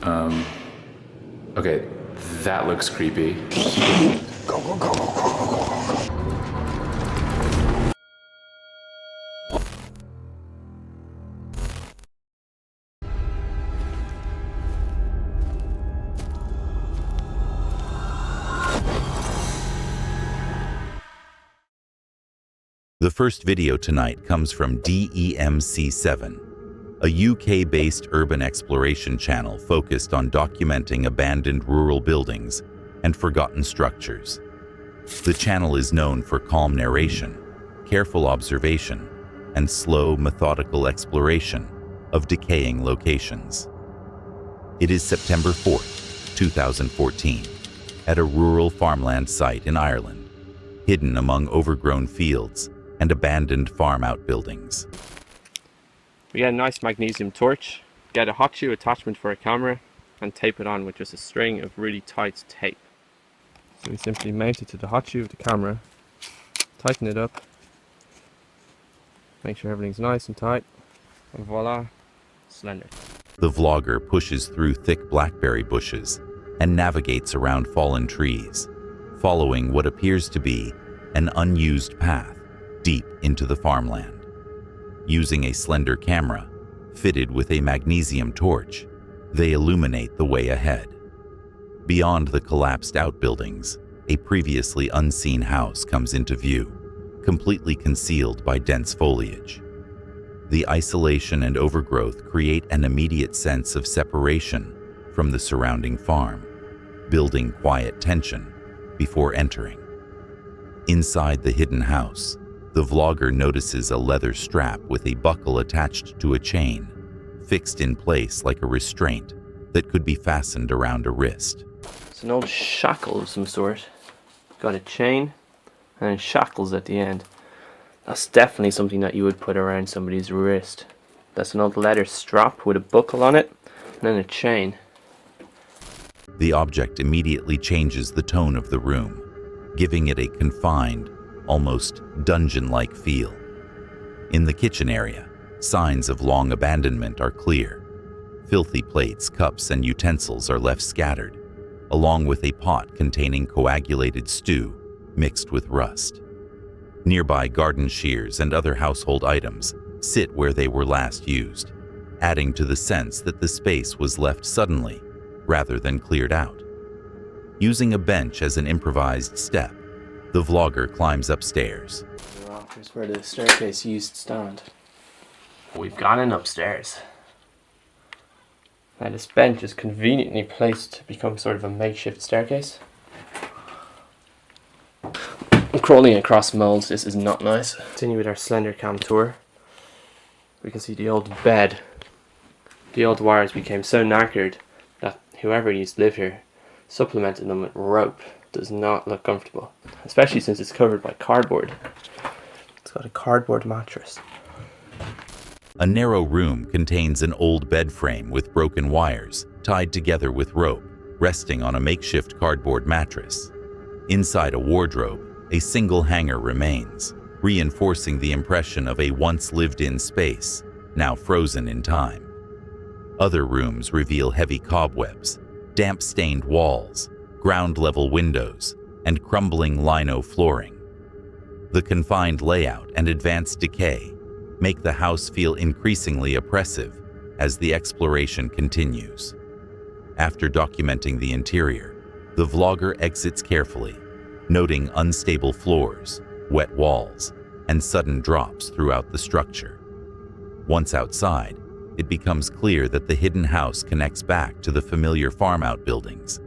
Okay, that looks creepy. Go, go, go, go, go, go, go, go. The first video tonight comes from DEMC7, a UK-based urban exploration channel focused on documenting abandoned rural buildings and forgotten structures. The channel is known for calm narration, careful observation, and slow, methodical exploration of decaying locations. It is September 4th, 2014, at a rural farmland site in Ireland, hidden among overgrown fields and abandoned farm outbuildings. We get a nice magnesium torch, get a hot shoe attachment for a camera, and tape it on with just a string of really tight tape. So we simply mount it to the hot shoe of the camera, tighten it up, make sure everything's nice and tight, and voila, slender. The vlogger pushes through thick blackberry bushes and navigates around fallen trees, following what appears to be an unused path deep into the farmland. Using a slender camera, fitted with a magnesium torch, they illuminate the way ahead. Beyond the collapsed outbuildings, a previously unseen house comes into view, completely concealed by dense foliage. The isolation and overgrowth create an immediate sense of separation from the surrounding farm, building quiet tension before entering. Inside the hidden house, the vlogger notices a leather strap with a buckle attached to a chain, fixed in place like a restraint that could be fastened around a wrist. It's an old shackle of some sort. Got a chain and then shackles at the end. That's definitely something that you would put around somebody's wrist. That's an old leather strap with a buckle on it and then a chain. The object immediately changes the tone of the room, giving it a confined, almost dungeon-like feel. In the kitchen area, signs of long abandonment are clear. Filthy plates, cups, and utensils are left scattered, along with a pot containing coagulated stew mixed with rust. Nearby garden shears and other household items sit where they were last used, adding to the sense that the space was left suddenly rather than cleared out. Using a bench as an improvised step, the vlogger climbs upstairs. Here's where the staircase used to stand. We've gone in upstairs. Now this bench is conveniently placed to become sort of a makeshift staircase. I'm crawling across molds, this is not nice. Continue with our slender cam tour. We can see the old bed. The old wires became so knackered that whoever used to live here supplemented them with rope. Does not look comfortable, especially since it's covered by cardboard. It's got a cardboard mattress. A narrow room contains an old bed frame with broken wires tied together with rope, resting on a makeshift cardboard mattress. Inside a wardrobe, a single hanger remains, reinforcing the impression of a once lived-in space, now frozen in time. Other rooms reveal heavy cobwebs, damp-stained walls, ground-level windows, and crumbling lino flooring. The confined layout and advanced decay make the house feel increasingly oppressive as the exploration continues. After documenting the interior, the vlogger exits carefully, noting unstable floors, wet walls, and sudden drops throughout the structure. Once outside, it becomes clear that the hidden house connects back to the familiar farm outbuildings,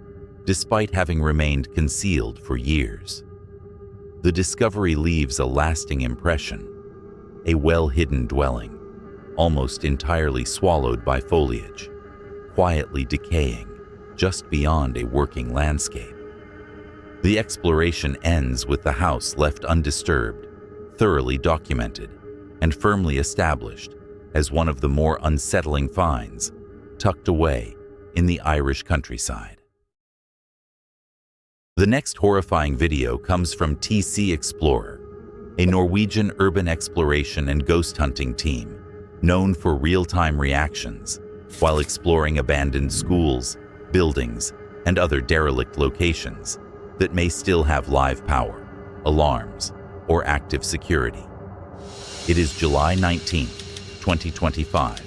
despite having remained concealed for years. The discovery leaves a lasting impression, a well-hidden dwelling, almost entirely swallowed by foliage, quietly decaying just beyond a working landscape. The exploration ends with the house left undisturbed, thoroughly documented, and firmly established as one of the more unsettling finds tucked away in the Irish countryside. The next horrifying video comes from TC Explorer, a Norwegian urban exploration and ghost hunting team known for real-time reactions, while exploring abandoned schools, buildings, and other derelict locations that may still have live power, alarms, or active security. It is July 19th, 2025,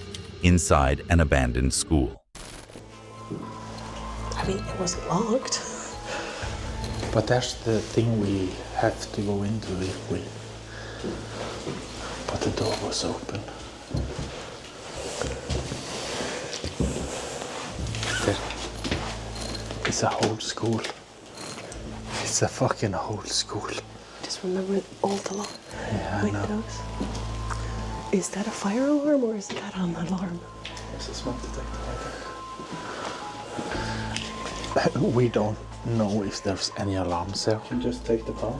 inside an abandoned school. I mean, it wasn't locked. But that's the thing we have to go into if we... But the door was open. It's a whole school. It's a fucking whole school. Just remember all the alarm. Yeah, I know. Is that a fire alarm or is that an alarm? There's a smoke detector right there. We don't know if there's any alarms there. You can just take the power.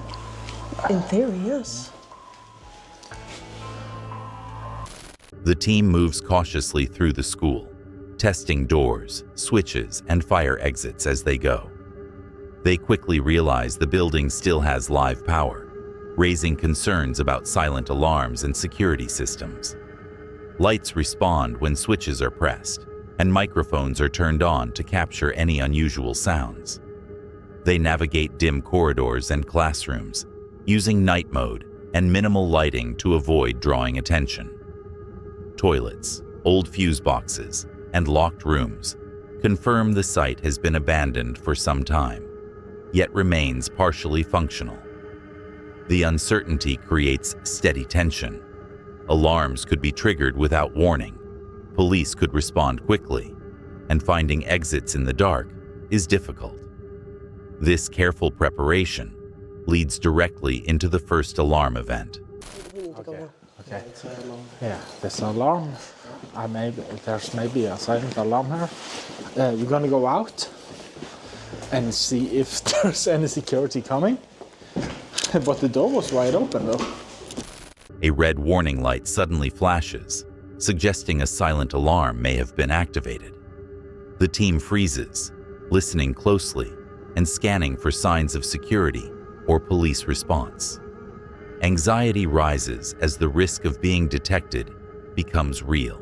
In theory, yes. The team moves cautiously through the school, testing doors, switches, and fire exits as they go. They quickly realize the building still has live power, raising concerns about silent alarms and security systems. Lights respond when switches are pressed, and microphones are turned on to capture any unusual sounds. They navigate dim corridors and classrooms, using night mode and minimal lighting to avoid drawing attention. Toilets, old fuse boxes, and locked rooms confirm the site has been abandoned for some time, yet remains partially functional. The uncertainty creates steady tension. Alarms could be triggered without warning, police could respond quickly, and finding exits in the dark is difficult. This careful preparation leads directly into the first alarm event. Okay. Yeah, there's an alarm. There's maybe a silent alarm here. We're gonna go out and see if there's any security coming. But the door was wide open though. A red warning light suddenly flashes, suggesting a silent alarm may have been activated. The team freezes, listening closely and scanning for signs of security or police response. Anxiety rises as the risk of being detected becomes real.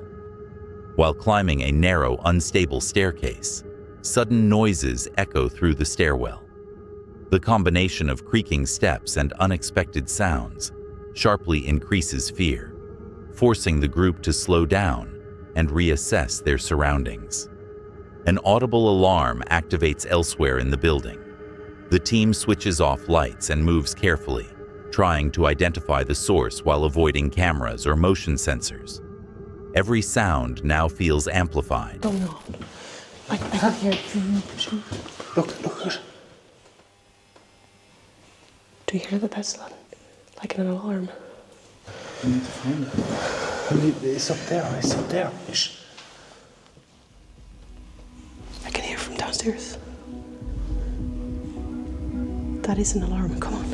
While climbing a narrow, unstable staircase, sudden noises echo through the stairwell. The combination of creaking steps and unexpected sounds sharply increases fear, forcing the group to slow down and reassess their surroundings. An audible alarm activates elsewhere in the building. The team switches off lights and moves carefully, trying to identify the source while avoiding cameras or motion sensors. Every sound now feels amplified. Don't know. I can hear it. Look. Do you hear that? That's like an alarm. We need to find it. It's up there. Shh. I can hear it from downstairs. That is an alarm. Come on.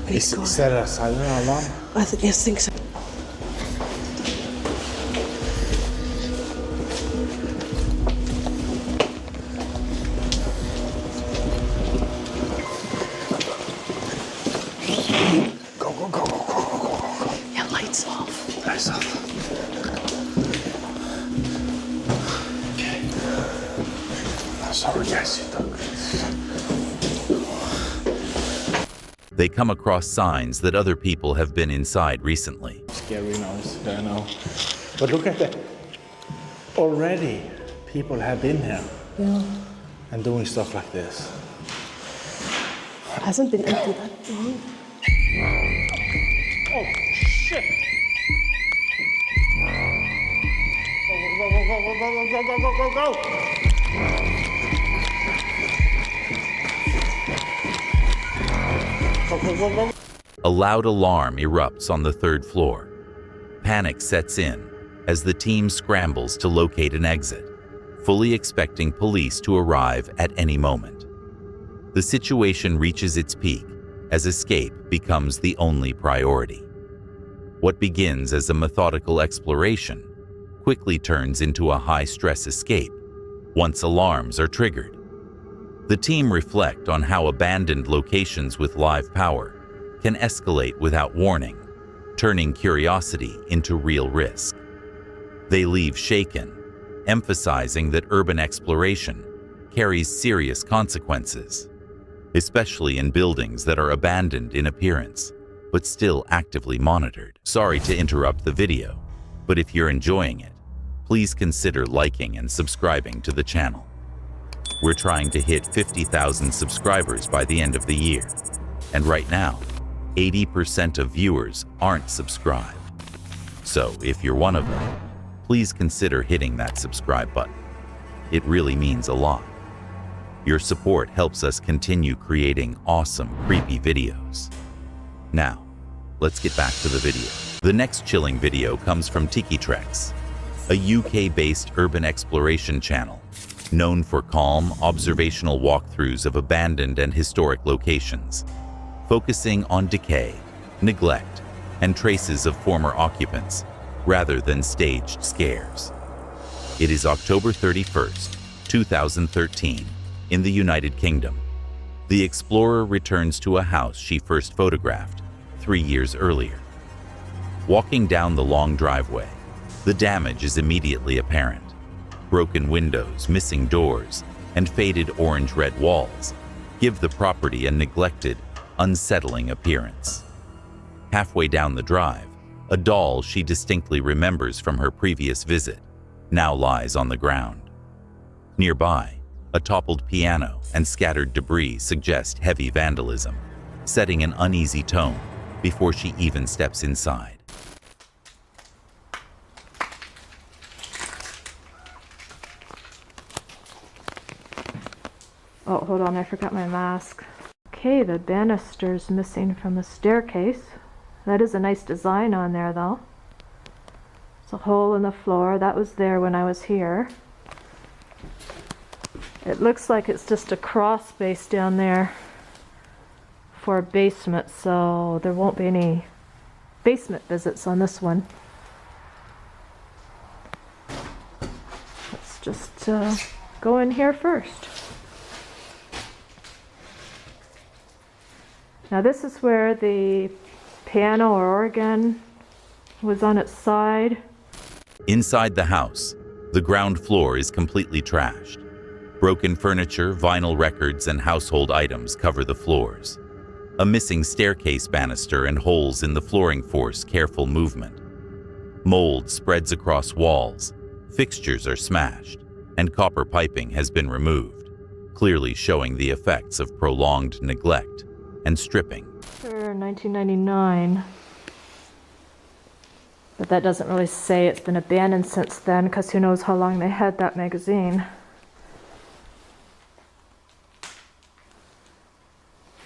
We need to go. Is that a silent alarm? Yes, I think so. Go. Yeah, lights off. Lights off. Okay. Sorry guys, you don't. They come across signs that other people have been inside recently. Scary noise, I know. But look at that. Already people have been here. Yeah. And doing stuff like this. Hasn't been empty that long. Oh shit! Go! A loud alarm erupts on the third floor. Panic sets in as the team scrambles to locate an exit, fully expecting police to arrive at any moment. The situation reaches its peak as escape becomes the only priority. What begins as a methodical exploration quickly turns into a high-stress escape once alarms are triggered. The team reflect on how abandoned locations with live power can escalate without warning, turning curiosity into real risk. They leave shaken, emphasizing that urban exploration carries serious consequences, especially in buildings that are abandoned in appearance, but still actively monitored. Sorry to interrupt the video, but if you're enjoying it, please consider liking and subscribing to the channel. We're trying to hit 50,000 subscribers by the end of the year, and right now, 80% of viewers aren't subscribed. So if you're one of them, please consider hitting that subscribe button. It really means a lot. Your support helps us continue creating awesome, creepy videos. Now, let's get back to the video. The next chilling video comes from Tiki Treks, a UK-based urban exploration channel known for calm, observational walkthroughs of abandoned and historic locations, focusing on decay, neglect, and traces of former occupants, rather than staged scares. It is October 31st, 2013, in the United Kingdom. The explorer returns to a house she first photographed 3 years earlier. Walking down the long driveway, the damage is immediately apparent. Broken windows, missing doors, and faded orange-red walls give the property a neglected, unsettling appearance. Halfway down the drive, a doll she distinctly remembers from her previous visit now lies on the ground. Nearby, a toppled piano and scattered debris suggest heavy vandalism, setting an uneasy tone before she even steps inside. Oh, hold on, I forgot my mask. Okay, the banister's missing from the staircase. That is a nice design on there, though. It's a hole in the floor. That was there when I was here. It looks like it's just a crawl space down there for a basement, so there won't be any basement visits on this one. Let's just go in here first. Now this is where the piano or organ was on its side. Inside the house, the ground floor is completely trashed. Broken furniture, vinyl records, and household items cover the floors. A missing staircase banister and holes in the flooring force careful movement. Mold spreads across walls, fixtures are smashed, and copper piping has been removed, clearly showing the effects of prolonged neglect and stripping. For 1999. But that doesn't really say it's been abandoned since then, because who knows how long they had that magazine.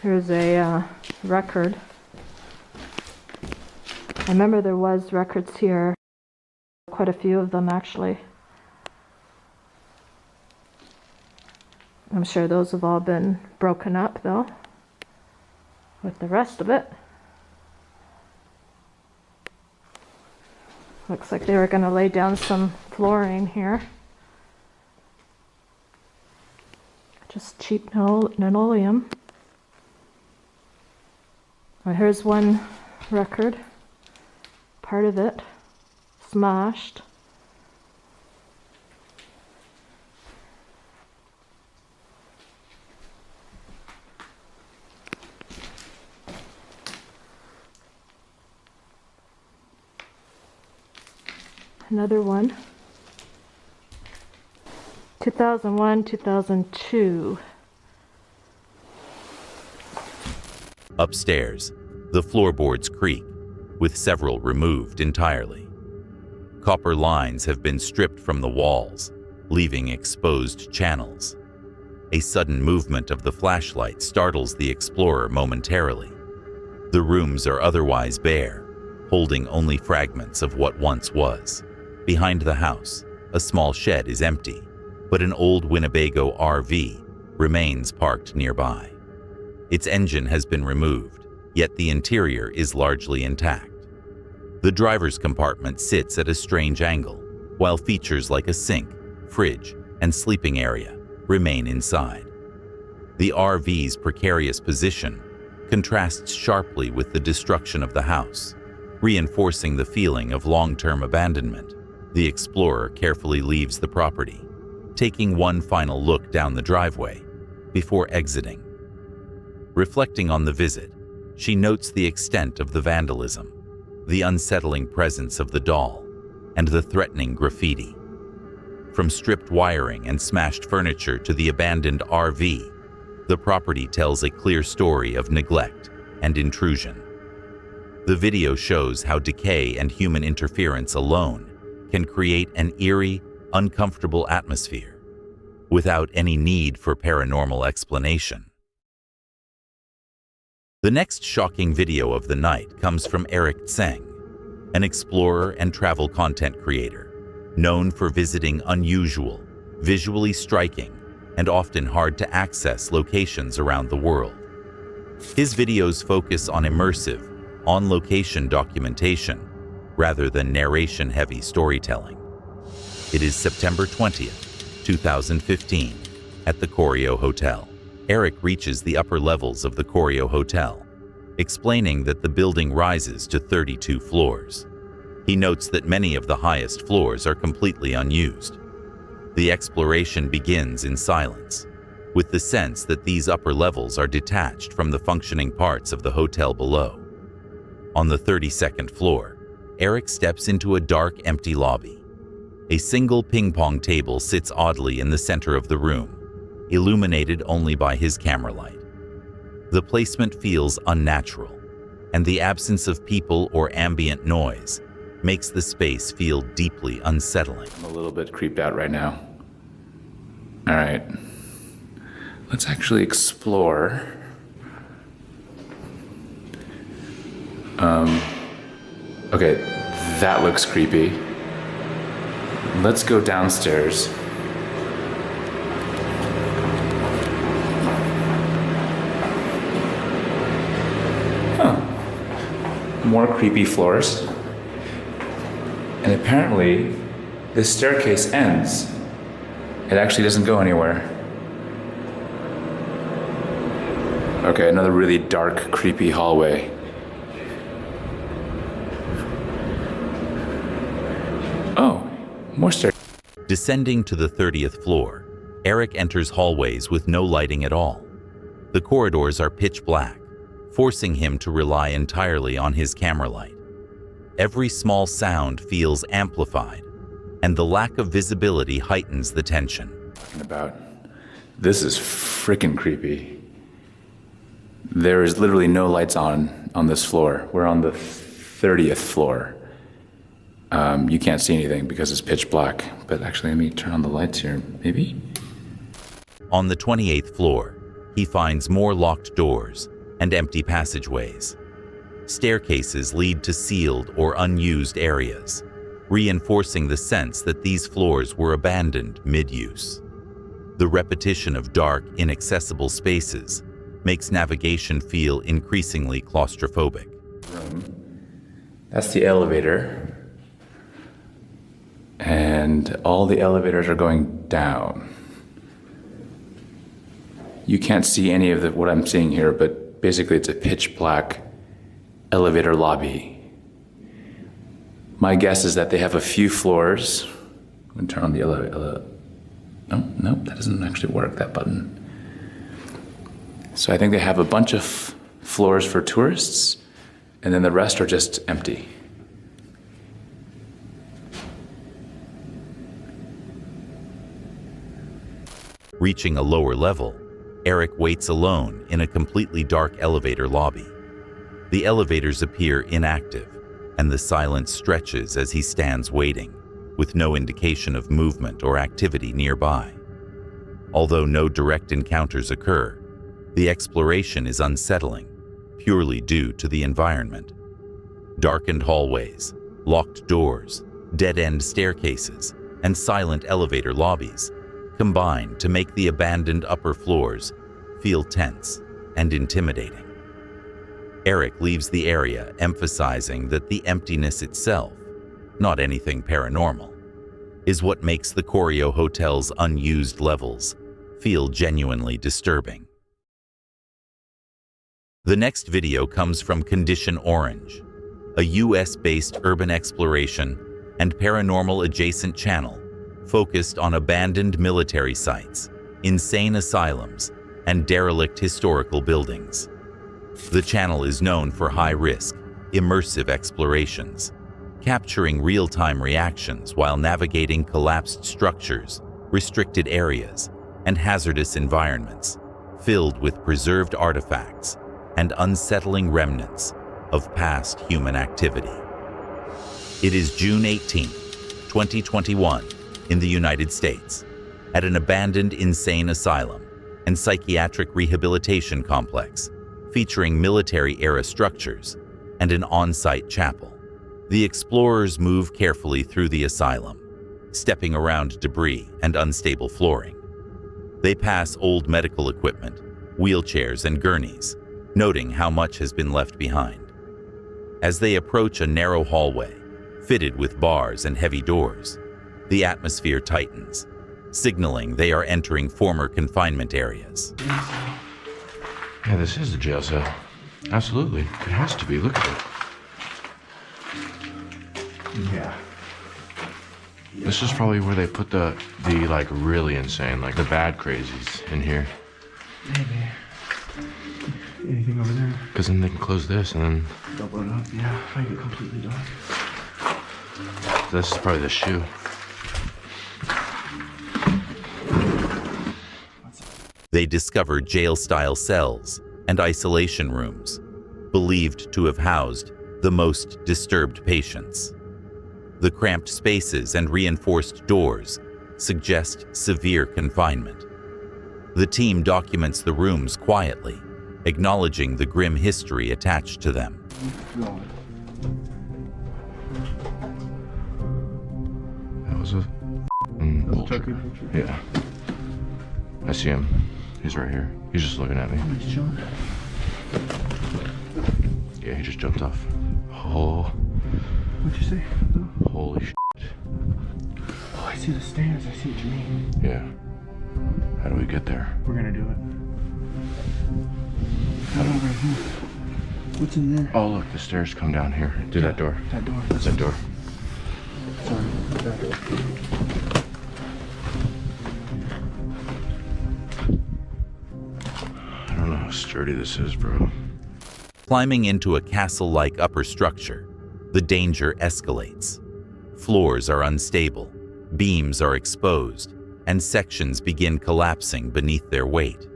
Here's a record. I remember there was records here, quite a few of them actually. I'm sure those have all been broken up though, with the rest of it. Looks like they were going to lay down some flooring here. Just cheap linoleum. Well, here's one record, part of it smashed. Another one, 2001, 2002. Upstairs, the floorboards creak, with several removed entirely. Copper lines have been stripped from the walls, leaving exposed channels. A sudden movement of the flashlight startles the explorer momentarily. The rooms are otherwise bare, holding only fragments of what once was. Behind the house, a small shed is empty, but an old Winnebago RV remains parked nearby. Its engine has been removed, yet the interior is largely intact. The driver's compartment sits at a strange angle, while features like a sink, fridge, and sleeping area remain inside. The RV's precarious position contrasts sharply with the destruction of the house, reinforcing the feeling of long-term abandonment The explorer carefully leaves the property, taking one final look down the driveway before exiting. Reflecting on the visit, she notes the extent of the vandalism, the unsettling presence of the doll, and the threatening graffiti. From stripped wiring and smashed furniture to the abandoned RV, the property tells a clear story of neglect and intrusion. The video shows how decay and human interference alone can create an eerie, uncomfortable atmosphere without any need for paranormal explanation. The next shocking video of the night comes from Eric Tseng, an explorer and travel content creator, known for visiting unusual, visually striking, and often hard-to-access locations around the world. His videos focus on immersive, on-location documentation rather than narration-heavy storytelling. It is September 20th, 2015, at the Corio Hotel. Eric reaches the upper levels of the Corio Hotel, explaining that the building rises to 32 floors. He notes that many of the highest floors are completely unused. The exploration begins in silence, with the sense that these upper levels are detached from the functioning parts of the hotel below. On the 32nd floor, Eric steps into a dark, empty lobby. A single ping-pong table sits oddly in the center of the room, illuminated only by his camera light. The placement feels unnatural, and the absence of people or ambient noise makes the space feel deeply unsettling. I'm a little bit creeped out right now. All right, let's actually explore. Okay, that looks creepy. Let's go downstairs. More creepy floors. And apparently, this staircase ends. It actually doesn't go anywhere. Okay, another really dark, creepy hallway. Oh, more stairs. Descending to the 30th floor, Eric enters hallways with no lighting at all. The corridors are pitch black, forcing him to rely entirely on his camera light. Every small sound feels amplified, and the lack of visibility heightens the tension. This is freaking creepy. There is literally no lights on this floor. We're on the 30th floor. You can't see anything because it's pitch black, but actually let me turn on the lights here, maybe? On the 28th floor, he finds more locked doors and empty passageways. Staircases lead to sealed or unused areas, reinforcing the sense that these floors were abandoned mid-use. The repetition of dark, inaccessible spaces makes navigation feel increasingly claustrophobic. That's the elevator. And all the elevators are going down. You can't see any of what I'm seeing here, but basically it's a pitch black elevator lobby. My guess is that they have a few floors. I'm gonna turn on the elevator. No, that doesn't actually work, that button. So I think they have a bunch of floors for tourists, and then the rest are just empty. Reaching a lower level, Eric waits alone in a completely dark elevator lobby. The elevators appear inactive, and the silence stretches as he stands waiting, with no indication of movement or activity nearby. Although no direct encounters occur, the exploration is unsettling, purely due to the environment. Darkened hallways, locked doors, dead-end staircases, and silent elevator lobbies combine to make the abandoned upper floors feel tense and intimidating. Eric leaves the area emphasizing that the emptiness itself, not anything paranormal, is what makes the Corio Hotel's unused levels feel genuinely disturbing. The next video comes from Condition Orange, a US-based urban exploration and paranormal adjacent channel focused on abandoned military sites, insane asylums, and derelict historical buildings. The channel is known for high-risk, immersive explorations, capturing real-time reactions while navigating collapsed structures, restricted areas, and hazardous environments filled with preserved artifacts and unsettling remnants of past human activity. It is June 18, 2021, in the United States, at an abandoned insane asylum and psychiatric rehabilitation complex featuring military-era structures and an on-site chapel. The explorers move carefully through the asylum, stepping around debris and unstable flooring. They pass old medical equipment, wheelchairs, and gurneys, noting how much has been left behind. As they approach a narrow hallway, fitted with bars and heavy doors, the atmosphere tightens, signaling they are entering former confinement areas. Yeah, this is the jail cell. Absolutely. It has to be. Look at it. Yeah. This is probably where they put the like really insane, like the bad crazies in here. Maybe. Anything over there? Because then they can close this and then Double it up. Yeah, make it completely dark. this is probably the shoe. They discover jail-style cells and isolation rooms, believed to have housed the most disturbed patients. The cramped spaces and reinforced doors suggest severe confinement. The team documents the rooms quietly, acknowledging the grim history attached to them. That was a Turkey picture. yeah. I see him. He's right here. He's just looking at me. He's chilling. Yeah, he just jumped off. Oh, What'd you say? holy shit. Oh, I see the stairs. I see what you mean. Yeah. How do we get there? We're gonna do it. Right over here. What's in there? Oh, look, the stairs come down here. Do that door. That door. That door. Sorry. That door. I don't know how sturdy this is, bro. Climbing into a castle-like upper structure, the danger escalates. Floors are unstable, beams are exposed, and sections begin collapsing beneath their weight.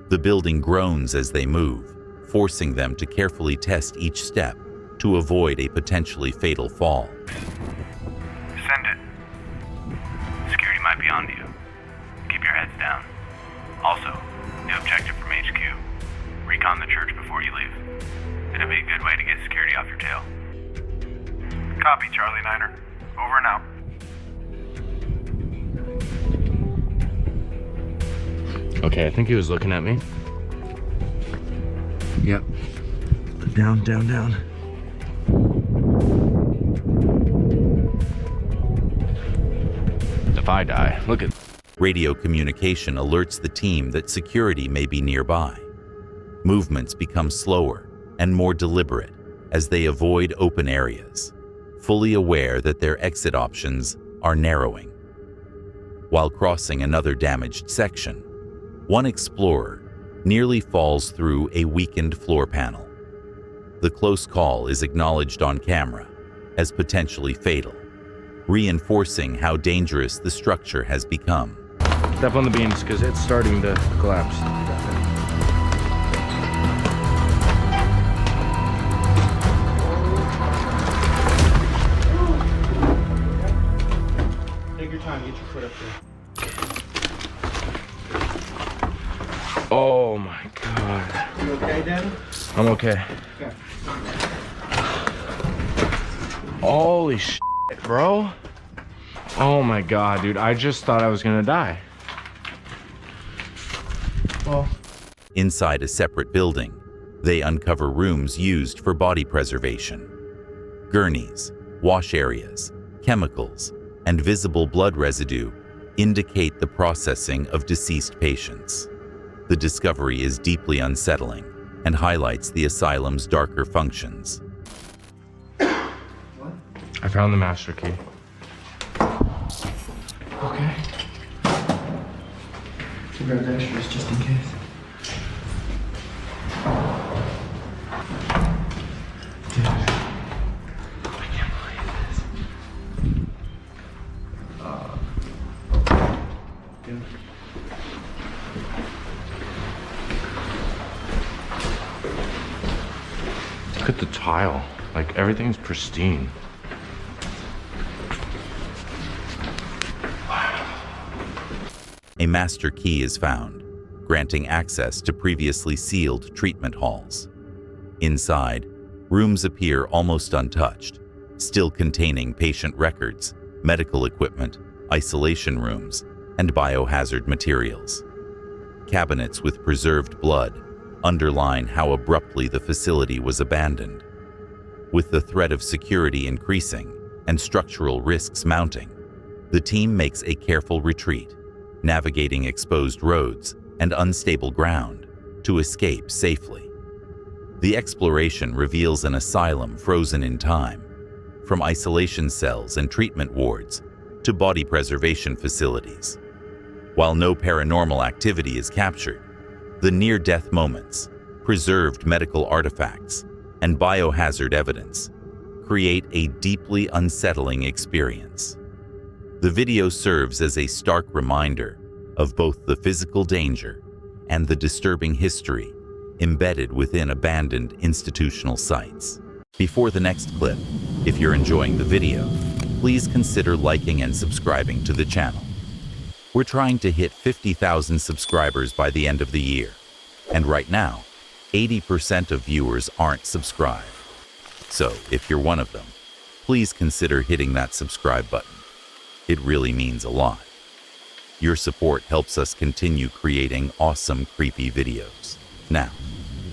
The building groans as they move, forcing them to carefully test each step to avoid a potentially fatal fall. Send it. Security might be onto you. Keep your heads down. Also, new objective from HQ. Recon the church before you leave. It'll be a good way to get security off your tail. Copy, Charlie Niner. Over and out. Okay, I think he was looking at me. Yep. Down, down, down. If I die, look at... Radio communication alerts the team that security may be nearby. Movements become slower and more deliberate as they avoid open areas, fully aware that their exit options are narrowing. While crossing another damaged section, one explorer nearly falls through a weakened floor panel. The close call is acknowledged on camera as potentially fatal, reinforcing how dangerous the structure has become. Step on the beams because it's starting to collapse. Take your time. Get your foot up there. Oh my god. You okay, Danny? I'm okay. Okay. Holy shit, bro. Oh my god, dude. I just thought I was gonna die. Well, Inside a separate building, they uncover rooms used for body preservation. Gurneys, wash areas, chemicals, and visible blood residue indicate the processing of deceased patients. The discovery is deeply unsettling and highlights the asylum's darker functions. I I found the master key. Okay. To grab the extras just in case. Dude, I can't believe this. Dude. Look at the tile. Like, everything's pristine. A master key is found, granting access to previously sealed treatment halls. Inside, rooms appear almost untouched, still containing patient records, medical equipment, isolation rooms, and biohazard materials. Cabinets with preserved blood underline how abruptly the facility was abandoned. With the threat of security increasing and structural risks mounting, the team makes a careful retreat, navigating exposed roads and unstable ground to escape safely. The exploration reveals an asylum frozen in time, from isolation cells and treatment wards to body preservation facilities. While no paranormal activity is captured, the near-death moments, preserved medical artifacts, and biohazard evidence create a deeply unsettling experience. The video serves as a stark reminder of both the physical danger and the disturbing history embedded within abandoned institutional sites. Before the next clip, if you're enjoying the video, please consider liking and subscribing to the channel. We're trying to hit 50,000 subscribers by the end of the year, and right now, 80% of viewers aren't subscribed. So if you're one of them, please consider hitting that subscribe button. It really means a lot. Your support helps us continue creating awesome, creepy videos. Now,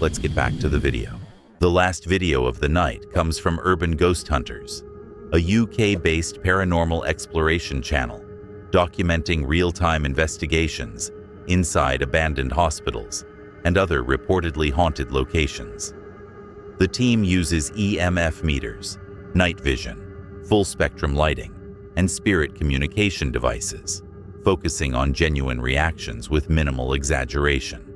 let's get back to the video. The last video of the night comes from Urban Ghost Hunters, a UK-based paranormal exploration channel documenting real-time investigations inside abandoned hospitals and other reportedly haunted locations. The team uses EMF meters, night vision, full-spectrum lighting, and spirit communication devices, focusing on genuine reactions with minimal exaggeration.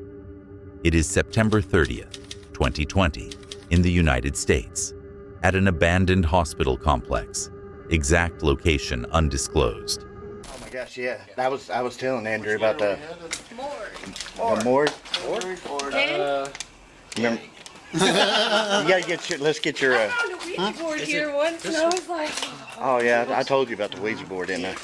It is September 30th, 2020, in the United States, at an abandoned hospital complex, exact location undisclosed. Oh my gosh, yeah. I was telling Andrew about the morgue. Remember, you gotta get your, let's get your, I found a Ouija board here once, and I was like, oh yeah, I told you about the Ouija board, didn't I?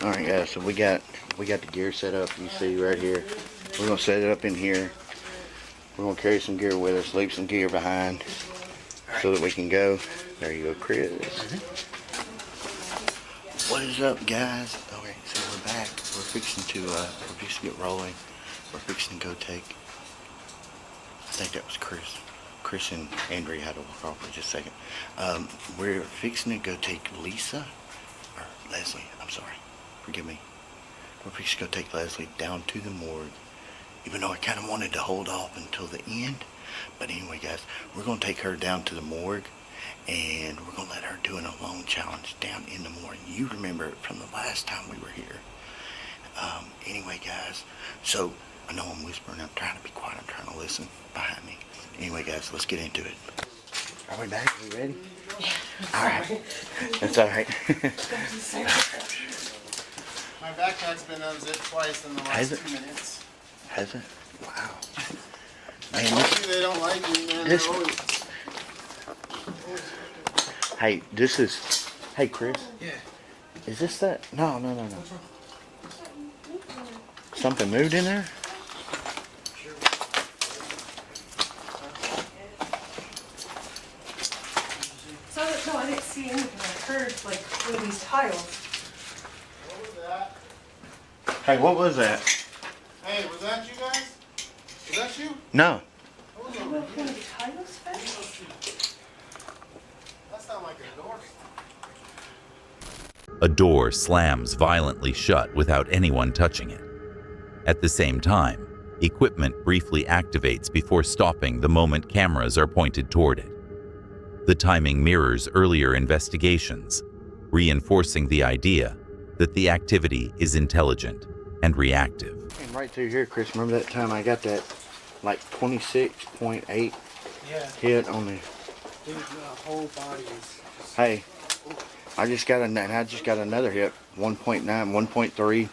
All right, guys. So we got the gear set up. You see right here. We're gonna set it up in here. We're gonna carry some gear with us, leave some gear behind, so that we can go. There you go, Chris. What is up, guys? Okay, so we're back. We're fixing to get rolling. We're fixing to go take. I think that was Chris. Chris and Andrea had to walk off for just a second. We're fixing to go take Lisa, or Leslie, I'm sorry, forgive me. We're fixing to go take Leslie down to the morgue, even though I kind of wanted to hold off until the end. But anyway, guys, we're going to take her down to the morgue, and we're going to let her do an alone challenge down in the morgue. You remember it from the last time we were here. Anyway, guys, so I know I'm whispering. I'm trying to be quiet. I'm trying to listen behind me. Anyway, guys, let's get into it. Are we back? Are we ready? Yeah. All right. That's all right. My backpack's been unzipped twice in the last 2 minutes. Has it? Wow. Man, they don't like me, man. This, always... hey, this is... Hey, Chris. Yeah. Is this that? No. Something moved in there? no, I didn't see anything. I heard like one of these tiles. What was that? Hey, what was that? Hey, was that you guys? Was that you? No. What was I don't know if one of the tiles fell. That sounded like a door. A door slams violently shut without anyone touching it. At the same time, equipment briefly activates before stopping the moment cameras are pointed toward it. The timing mirrors earlier investigations, reinforcing the idea that the activity is intelligent and reactive. And right through here, Chris, remember that time I got that like 26.8 hit on the... Dude, the whole body is... Hey, I just got another hit, 1.9, 1.3.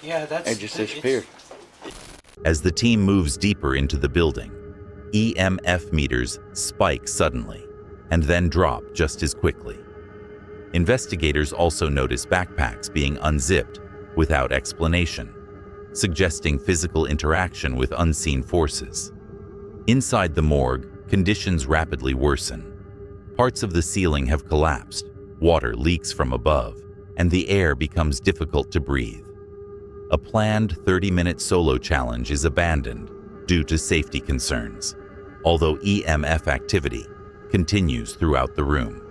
Yeah, that's... It just disappeared. As the team moves deeper into the building, EMF meters spike suddenly and then drop just as quickly. Investigators also notice backpacks being unzipped without explanation, suggesting physical interaction with unseen forces. Inside the morgue, conditions rapidly worsen. Parts of the ceiling have collapsed, water leaks from above, and the air becomes difficult to breathe. A planned 30-minute solo challenge is abandoned due to safety concerns, although EMF activity continues throughout the room.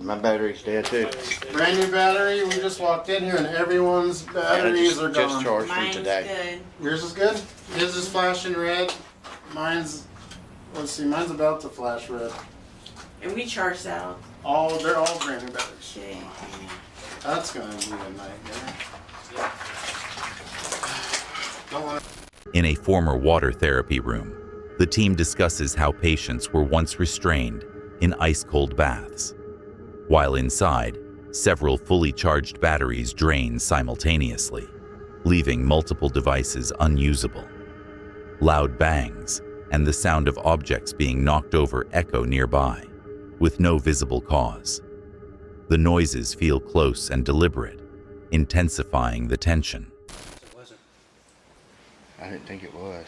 My battery's dead too. Brand new battery. We just walked in here and everyone's batteries are gone. Just charged from today. Good. Yours is good? His is flashing red. Mine's, let's see, mine's about to flash red. And we charged out. They're all brand new batteries. Okay. That's gonna be a nightmare. Don't want to... In a former water therapy room, the team discusses how patients were once restrained in ice-cold baths. While inside, several fully charged batteries drain simultaneously, leaving multiple devices unusable. Loud bangs and the sound of objects being knocked over echo nearby, with no visible cause. The noises feel close and deliberate, intensifying the tension. I didn't think it was.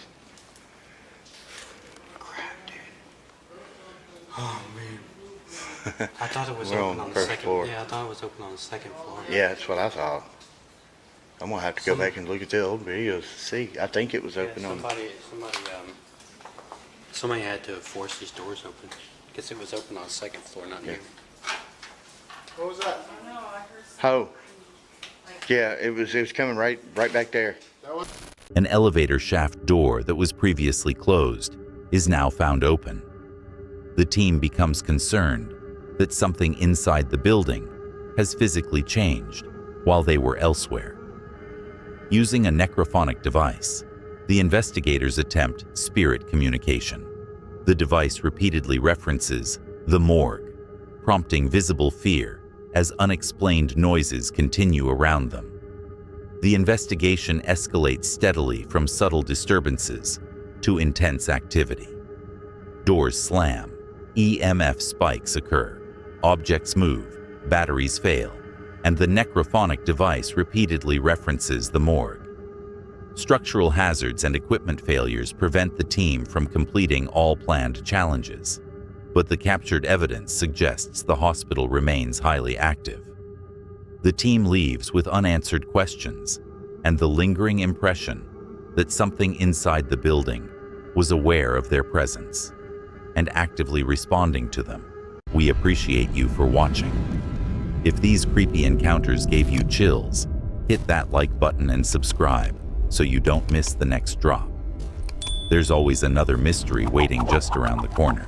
Crap, dude. Oh, man. I thought it was We're open on on the the first second floor. Yeah, I thought it was open on the second floor. Yeah, that's what I thought. I'm gonna have to go back and look at the old videos to see. I think it was open on. Somebody had to force these doors open. Because it was open on the second floor, not here. What was that? Oh. Yeah, it was coming right back there. An elevator shaft door that was previously closed is now found open. The team becomes concerned that something inside the building has physically changed while they were elsewhere. Using a necrophonic device, the investigators attempt spirit communication. The device repeatedly references the morgue, prompting visible fear as unexplained noises continue around them. The investigation escalates steadily from subtle disturbances to intense activity. Doors slam, EMF spikes occur, objects move, batteries fail, and the necrophonic device repeatedly references the morgue. Structural hazards and equipment failures prevent the team from completing all planned challenges, but the captured evidence suggests the hospital remains highly active. The team leaves with unanswered questions and the lingering impression that something inside the building was aware of their presence and actively responding to them. We appreciate you for watching. If these creepy encounters gave you chills, hit that like button and subscribe so you don't miss the next drop. There's always another mystery waiting just around the corner.